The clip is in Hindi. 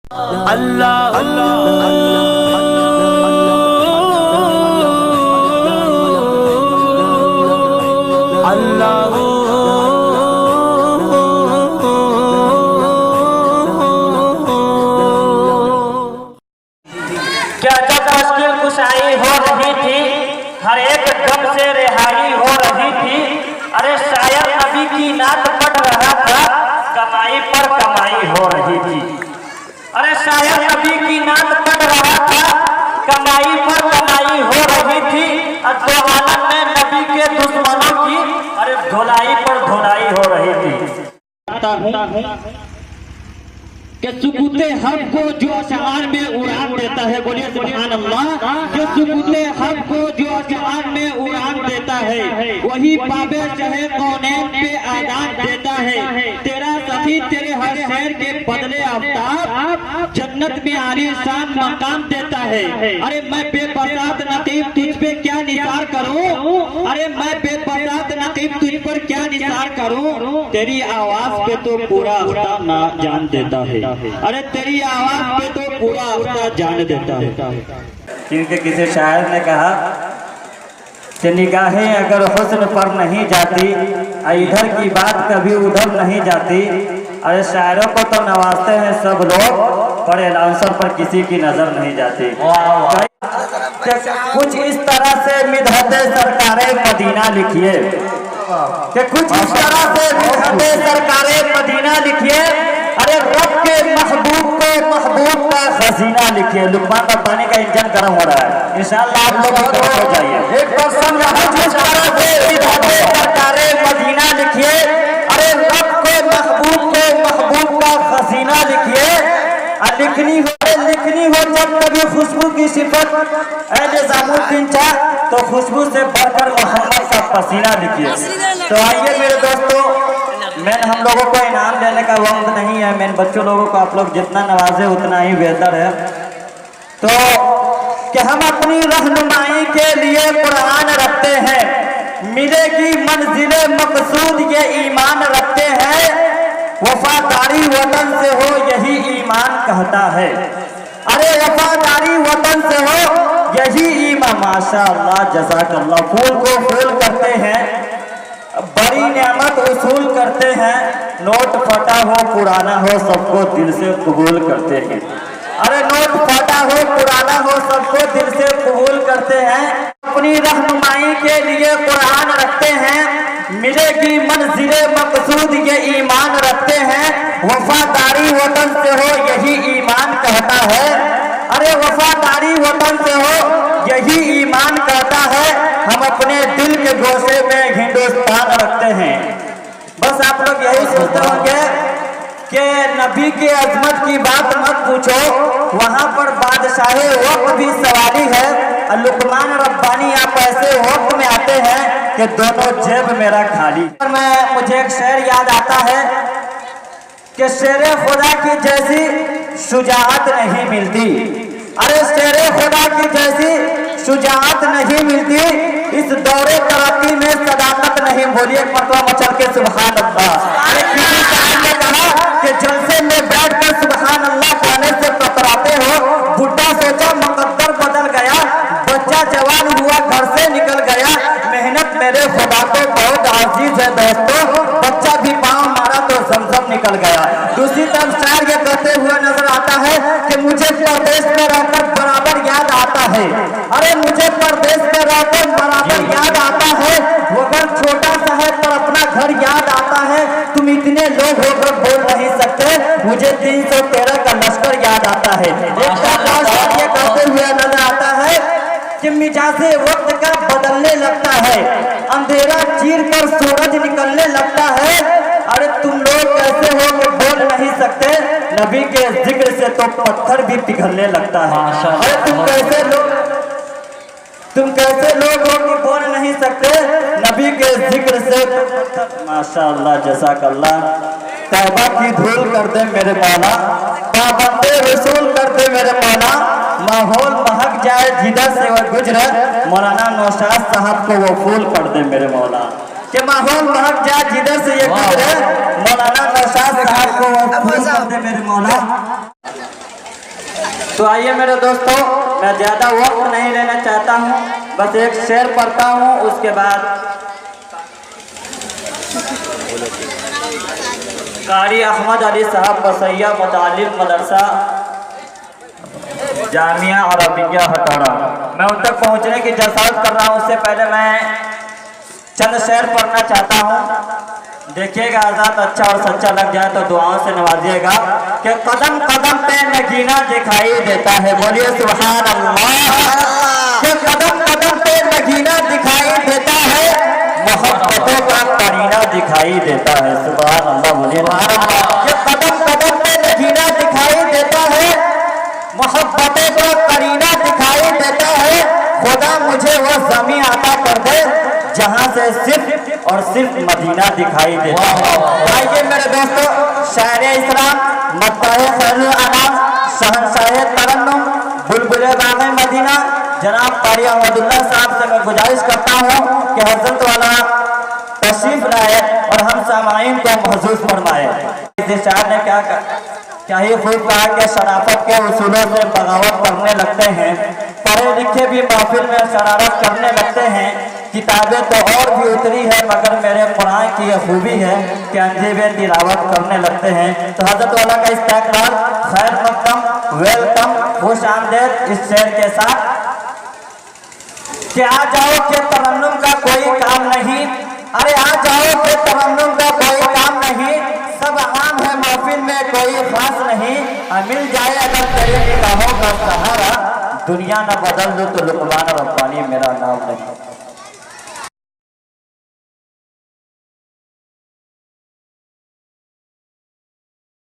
अल्लाह क्या जब मुश्किल कुशाई हो रही थी, हर एक गम से रिहाई हो रही थी। अरे शायर नबी की नात पढ़ रहा था, कमाई पर कमाई हो रही थी। अरे शायर नबी की नात पढ़ रहा था, कमाई पर कमाई हो रही थी। और दो आलम में नबी के दुश्मनों की अरे धुलाई पर धुलाई हो रही थी। कि सुकूते हक को जो आसमान में उड़ान देता है, बोलिए सुभान अल्लाह। जो सुकूते हक को जो आसमान में उड़ान देता है, वही पाबे चाहे कौनैन पे आदान देता है। तेरा सखी तेरे हर शहर के बदले आफ्ताब जन्नत में आलीशान मकाम देता है। अरे मैं बेपसात नकीब तुझ पे क्या निसार करूं, अरे मैं बेपसात नकीब तुझ पर क्या निसार करूं। तेरी आवाज पे तो पूरा आफ्ताब ना जान देता है, अरे तेरी आवाज पे तो पूरा आफ्ताब जान देता है। क्योंकि किसी शायर ने कहा कि निगाहें अगर हुस्न पर नहीं जाती, इधर की बात कभी उधर नहीं जाती। अरे शायरों को तो नवाजते हैं सब लोग, पर अनाउंसर पर किसी की नजर नहीं जाती। कुछ इस तरह से मिदहते सरकारे मदीना लिखिए, कि कुछ इस तरह से मिदहते सरकारे मदीना लिखिए। अरे रब के महबूब को महबूब का खजीना लिखिए। लुकमान रब्बानी का इंजन गर्म हो रहा है, इंशाअल्लाह आप लोग हो जाइए। एक बार सरकारे मदीना लिखिए। अरे रब के महबूब को महबूब का खजीना लिखिए। लिखनी हो जब कभी खुशबू की सिफत निजामुद्दीन चाह, तो खुशबू से बढ़कर मोहम्मद का पसीना लिखिए। तो आइए मेरे दोस्तों, मैं हम लोगों को इनाम देने का वक्त नहीं है। मैं बच्चों लोगों को आप लोग जितना नवाजे उतना ही बेहतर है। तो कि हम अपनी रहनुमाई के लिए कुरान रखते हैं, मिलेगी मंजिले मकसूद ये ईमान रखते हैं। वफादारी वतन से हो यही ईमान कहता है। अरे वफादारी वतन से हो यही ईमान। माशाअल्लाह जज़ाकल्लाह। फूल को फूल करते हैं, बड़ी नेमत उसूल करते हैं। नोट फटा हो पुराना हो सबको दिल से कबूल करते हैं। अरे नोट फटा हो पुराना हो सबको दिल से कबूल करते हैं। अपनी रहनुमाई के लिए कुरान रखते हैं, मिलेगी मंजिले मकसूद ये ईमान रखते हैं। वफादारी वतन से हो यही ईमान कहता है। अरे वफादारी वतन से हो यही ईमान कहता है। हम अपने दिल के गोशे में हिंदुस्तान रखते हैं। बस आप लोग यही सोचते होंगे कि नबी के अजमत की बात मत पूछो, वहां पर बादशाहे वक्त भी सवाली है। लुकमान रब्बानी आप ऐसे वक्त में आते हैं कि दोनों जेब मेरा खाली। मुझे एक शेर याद आता है कि शेरे खुदा की जैसी शुजाअत नहीं मिलती। अरे शेरे खुदा की जैसी शुजाअत नहीं मिलती, इस दौरे तरक्की में सदाकत नहीं। बोलिए मरतबा मचल के सुभान अल्लाह। अरे किसी साहब ने कहा कि जलसे में बैठकर सुभान अल्लाह कहने से कतराते हो। बुढ़ा सोचा मुकद्दर बदल गया, बच्चा जवान हुआ घर से निकल गया। मेहनत मेरे खुदा को बहुत अजीज है दोस्तों, बच्चा भी पाँव मारा तो जमजम निकल गया। दूसरी तरफ शायर ये कहते हुए नजर आता है कि मुझे परदेश में रहकर बराबर याद आता है। अरे मुझे परदेश में रहकर बराबर याद आता है। वो घर छोटा सा है पर अपना घर याद आता है। तुम इतने लोग होकर बोल नहीं सकते, मुझे 313 का लश्कर याद आता है। ये कहते हुए नजर आता है कि मिजाजे वक्त का बदलने लगता है, अंधेरा चीर कर सूरज निकलने लगता है। अरे तुम लोग कैसे हो कि बोल नहीं सकते, नबी के जिक्र से तो पत्थर भी पिघलने लगता है। अरे तुम कैसे लोग हो कि बोल नहीं सकते, नबी के जिक्र से माशाअल्लाह जज़ाकल्लाह। तौबा की धूल कर दे मेरे मौला, पाबंदे रसूल कर दे मेरे मौला। माहौल महक जाए जिधर से वो गुजरे, मौलाना नौशाद साहब को वो फूल कर दे मेरे मौला। कि माहौल महक जाए जिधर से ये गुजरे, मौलाना नौशाद साहब को वो फूल कर दे मेरे मौला। तो आइए मेरे दोस्तों, मैं ज़्यादा वक्त नहीं लेना चाहता हूँ, बस एक शेर पढ़ता हूँ, उसके बाद कारी अहमद अली साहब बसैया मुतालिम मदरसा जामिया अरबिया हटारा, मैं उन तक पहुँचने की जसारत कर रहा हूँ। उससे पहले मैं चंद शेर पढ़ना चाहता हूँ। देखिएगा, आजाद अच्छा और सच्चा लग जाए तो दुआओं से नवाजिएगा कि कदम कदम पे नगीना दिखाई देता है। बोलिए सुभान अल्लाह। कि कदम कदम पे नगीना दिखाई देता है, मोहब्बतों का करीना दिखाई देता है। सुभान अल्लाह, बोलिए सुभान अल्लाह। कि कदम कदम पे नगीना दिखाई देता है, मोहब्बतों का करीना दिखाई देता है। खुदा मुझे वो ज़मीं अता कर दे जहाँ से सिर्फ और सिर्फ मदीना दिखाई देता है। आइए मेरे दोस्तों, शायर इस्लाम मत्ताह खैरुल अनाम शहंशाह तरन्नुम बुलबुले बाग़े मदीना जनाब कारी अहमदुल्लाह साहब से मैं गुजारिश करता हूँ कि हजरत वाला तशरीफ लाए और हम सामाईन को महसूस फरमाए। इस शायर ने क्या ही खूब कहा कि शराफत के उसूलों से बगावत करने लगते हैं, पढ़े लिखे भी महफिल में शरारत करने लगते हैं। किताबें तो और भी उतरी है, मगर मेरे कुरान की यह खूबी है कि अंजीबे तिलावत करने लगते हैं। तो हजरत वाला का इस्तेक़बाल खैर मक़दम, वेलकम, खुश आमदेद इस शेर के साथ कि आ जाओ कि तरन्नुम का कोई काम नहीं, अरे आ जाओ कि तरन्नुम का कोई काम नहीं, सब आम है महफिल में कोई खास नहीं। मिल जाए अगर तेरे निगाहों का सहारा, दुनिया न बदल दो तो लुक़मान रब्बानी मेरा नाम नहीं।